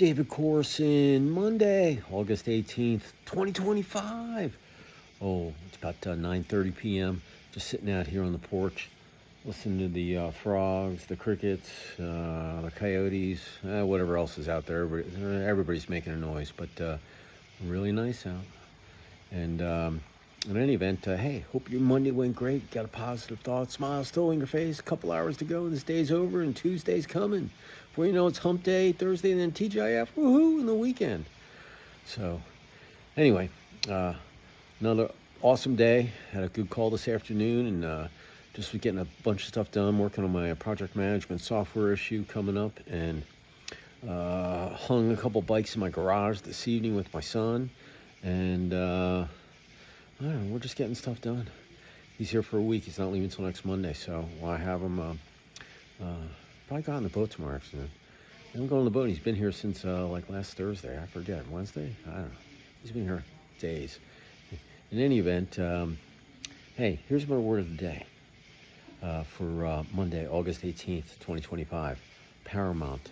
David Corson, Monday, August 18th, 2025. Oh, it's about 9:30 p.m. Just sitting out here on the porch, listening to the frogs, the crickets, the coyotes, whatever else is out there. Everybody's making a noise, but really nice out. And in any event, hey, hope your Monday went great. Got a positive thought, smile still on your face. A couple hours to go. This day's over and Tuesday's coming. Before you know it's hump day, Thursday, and then TGIF, woohoo, in the weekend. So, anyway, another awesome day. Had a good call this afternoon and just getting a bunch of stuff done, working on my project management software issue coming up, and hung a couple bikes in my garage this evening with my son. And I don't know, we're just getting stuff done. He's here for a week. He's not leaving until next Monday, so I have him probably go on the boat tomorrow afternoon. I'm going on the boat. He's been here since like last Thursday. I forget. Wednesday? I don't know. He's been here days. In any event, hey, here's my word of the day for Monday, August 18th, 2025. Paramount.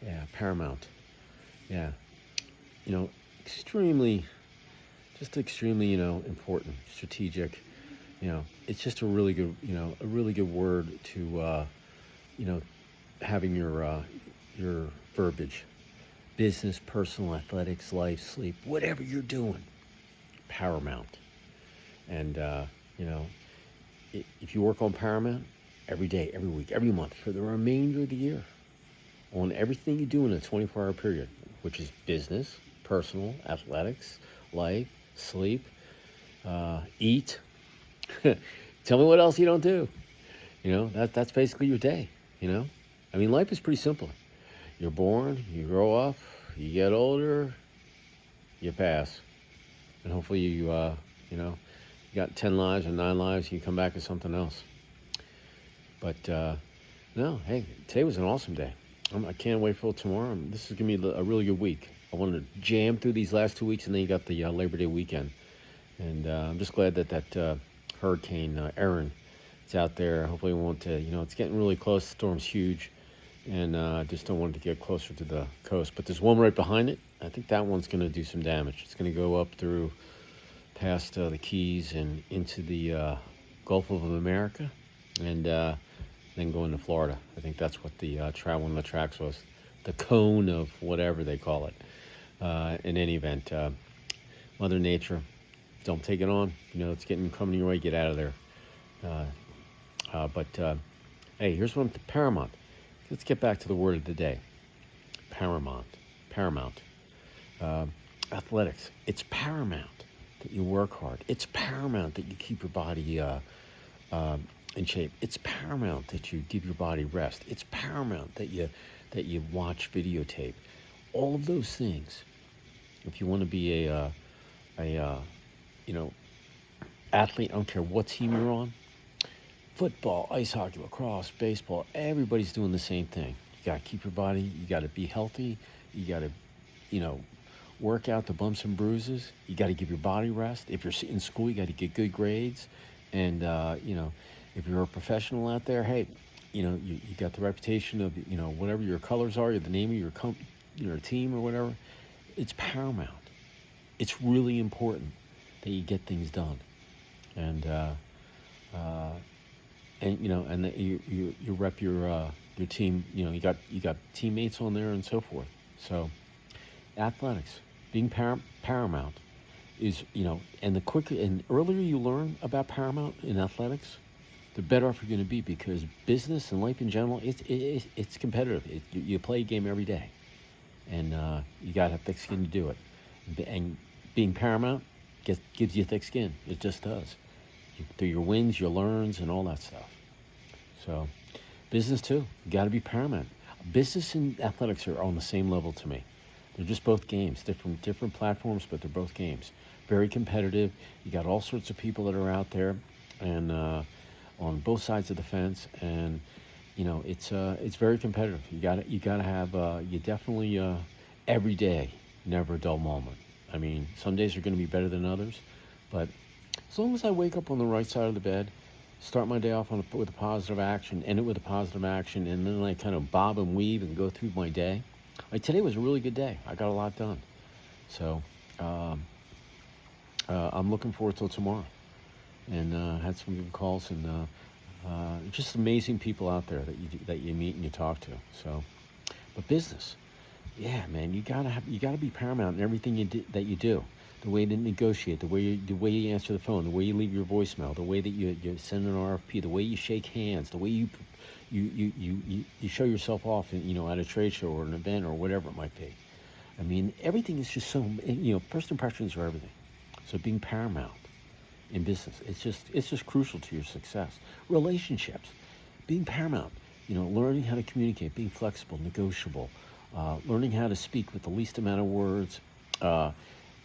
Yeah, Paramount. Yeah. You know, extremely, important, strategic. It's just a really good word to, having your verbiage, business, personal, athletics, life, sleep, whatever you're doing, Paramount. And, if you work on Paramount every day, every week, every month, for the remainder of the year, on everything you do in a 24-hour period, which is business, personal, athletics, life, sleep, eat. Tell me what else you don't do. That's basically your day. Life is pretty simple. You're born, you grow up, you get older, you pass, and hopefully you got 10 lives or 9 lives, you come back as something else. But no, hey, today was an awesome day. I can't wait for tomorrow. This is gonna be a really good week. I wanted to jam through these last 2 weeks, and then you got the Labor Day weekend. And I'm just glad that Hurricane Erin is out there. Hopefully it won't, it's getting really close. The storm's huge, and just don't want it to get closer to the coast. But there's one right behind it. I think that one's going to do some damage. It's going to go up through past the Keys and into the Gulf of America, and then go into Florida. I think that's what the one of the tracks was. The cone of whatever they call it. In any event, Mother Nature, don't take it on. It's coming your way. Get out of there. But hey, here's one to Paramount. Let's get back to the word of the day. Paramount. Athletics. It's paramount that you work hard. It's paramount that you keep your body in shape. It's paramount that you give your body rest. It's paramount that you watch videotape. All of those things. If you want to be a athlete, I don't care what team you're on, football, ice hockey, lacrosse, baseball, everybody's doing the same thing. You got to keep your body, you got to be healthy, you got to, work out the bumps and bruises, you got to give your body rest. If you're in school, you got to get good grades. And, if you're a professional out there, hey, you got the reputation of, whatever your colors are, the name of your team or whatever. It's paramount. It's really important that you get things done, and that you rep your team. You got teammates on there and so forth. So, athletics being paramount is and the quicker and earlier you learn about paramount in athletics, the better off you're going to be, because business and life in general, it's competitive. You play a game every day, and you got to have thick skin to do it. And being paramount gives you thick skin. It just does. Through your wins, your learns, and all that stuff. So, business too. You got to be paramount. Business and athletics are on the same level to me. They're just both games, different platforms, but they're both games. Very competitive. You got all sorts of people that are out there, and on both sides of the fence, and it's very competitive. You gotta have you definitely every day, never a dull moment. Some days are going to be better than others, but as long as I wake up on the right side of the bed, start my day off with a positive action, end it with a positive action, and then I kind of bob and weave and go through my day, Like today was a really good day. I got a lot done. So I'm looking forward till tomorrow. And had some good calls and just amazing people out there that you meet and you talk to. So, but business, yeah, man, you gotta be paramount in everything that you do. The way to negotiate, the way you answer the phone, the way you leave your voicemail, the way that you send an RFP, the way you shake hands, the way you show yourself off, at a trade show or an event or whatever it might be. I mean, everything is just so, first impressions are everything. So being paramount in business, it's just crucial to your success. Relationships, being paramount, learning how to communicate, being flexible, negotiable, learning how to speak with the least amount of words,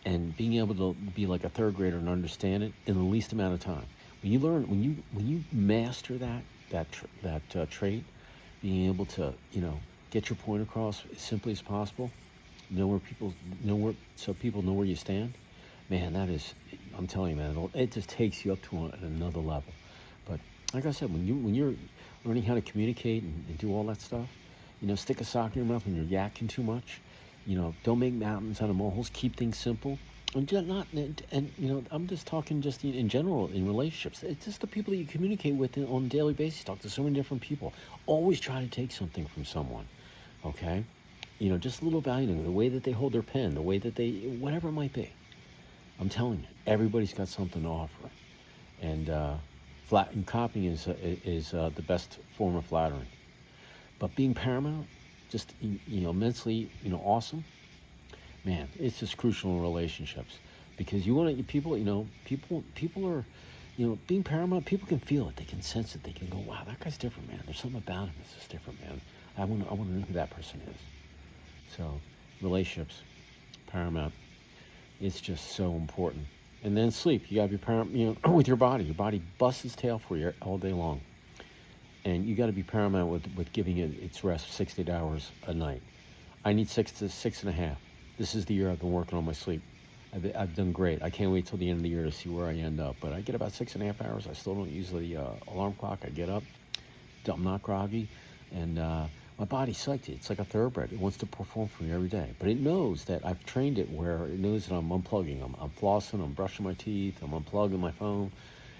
and being able to be like a third grader and understand it in the least amount of time. When you master that trait, being able to get your point across as simply as possible, so people know where you stand. Man, I'm telling you, man, it just takes you up to another level. But like I said, when you're learning how to communicate and do all that stuff, stick a sock in your mouth when you're yakking too much. Don't make mountains out of molehills. Keep things simple. I'm just talking just in general in relationships. It's just the people that you communicate with on a daily basis. You talk to so many different people. Always try to take something from someone, okay? Just a little value, the way that they hold their pen, the way that whatever it might be. I'm telling you, everybody's got something to offer, and copying is the best form of flattering. But being paramount, just immensely awesome, man, it's just crucial in relationships, because you want to people are being paramount. People can feel it, they can sense it, they can go, wow, that guy's different, man. There's something about him that's just different, man. I want to know who that person is. So relationships, paramount. It's just so important. And then sleep. You got to be paramount, with your body. Your body busts its tail for you all day long. And you got to be paramount with giving it its rest 6 to 8 hours a night. I need 6 to 6.5. This is the year I've been working on my sleep. I've done great. I can't wait till the end of the year to see where I end up. But I get about 6.5 hours. I still don't use the alarm clock. I get up. I'm not groggy. And my body's psyched. It's like a thoroughbred. It wants to perform for me every day. But it knows that I've trained it where it knows that I'm unplugging. I'm flossing. I'm brushing my teeth. I'm unplugging my phone.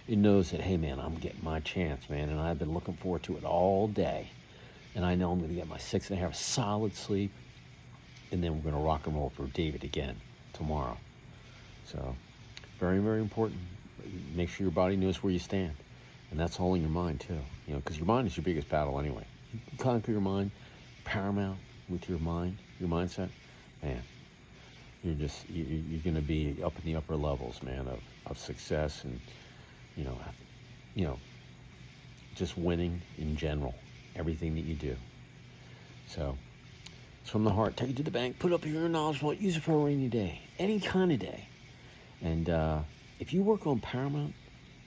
It knows that, hey, man, I'm getting my chance, man. And I've been looking forward to it all day. And I know I'm going to get my 6.5 solid sleep. And then we're going to rock and roll for David again tomorrow. So very, very important. Make sure your body knows where you stand. And that's all in your mind, too. Because your mind is your biggest battle anyway. You conquer your mind, paramount with your mind, your mindset, man, you're going to be up in the upper levels, man, of success and, just winning in general, everything that you do. So it's from the heart. Take it to the bank, put up your knowledge vault, use it for a rainy day, any kind of day. And if you work on paramount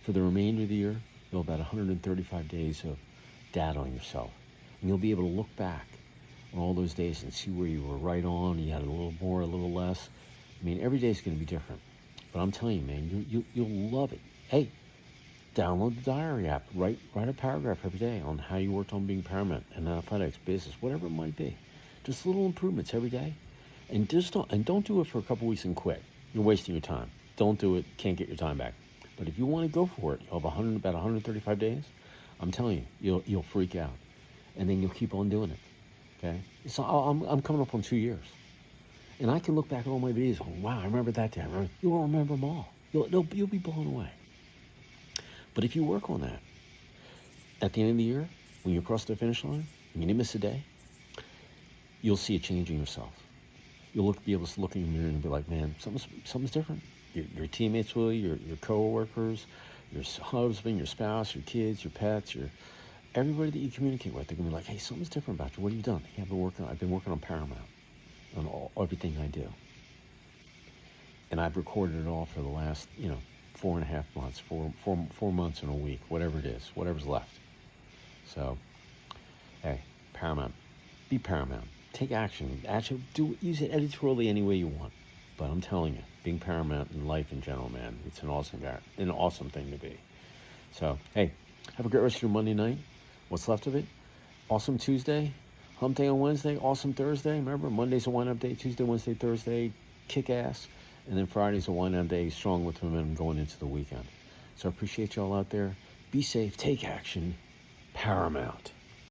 for the remainder of the year, you'll have about 135 days of data on yourself. And you'll be able to look back on all those days and see where you were right on, you had a little more, a little less. I mean, every day is going to be different. But I'm telling you, man, you'll love it. Hey, download the diary app. Write a paragraph every day on how you worked on being paramount in athletics, business, whatever it might be. Just little improvements every day. And don't do it for a couple weeks and quit. You're wasting your time. Don't do it. Can't get your time back. But if you want to go for it, you'll have about 135 days. I'm telling you, you'll freak out. And then you'll keep on doing it, okay? So I'm coming up on 2 years. And I can look back at all my videos and go, wow, I remember that day. You won't remember them all. You'll be blown away. But if you work on that, at the end of the year, when you cross the finish line, and you didn't miss a day, you'll see a change in yourself. You'll be able to look in the mirror and be like, man, something's different. Your teammates will, your co-workers, your husband, your spouse, your kids, your pets, everybody that you communicate with, they're gonna be like, hey, something's different about you. What have you done? Hey, I've been working on Paramount, on everything I do. And I've recorded it all for the last, 4.5 months, four months and a week, whatever it is, whatever's left. So, hey, Paramount, be Paramount. Take action. Actually, use it editorially any way you want. But I'm telling you, being paramount in life in general, man, it's an awesome thing to be. So, hey, have a great rest of your Monday night. What's left of it? Awesome Tuesday. Hump day on Wednesday, awesome Thursday. Remember, Monday's a wind-up day, Tuesday, Wednesday, Thursday, kick ass. And then Friday's a wind-up day, strong with momentum going into the weekend. So I appreciate y'all out there. Be safe, take action. Paramount.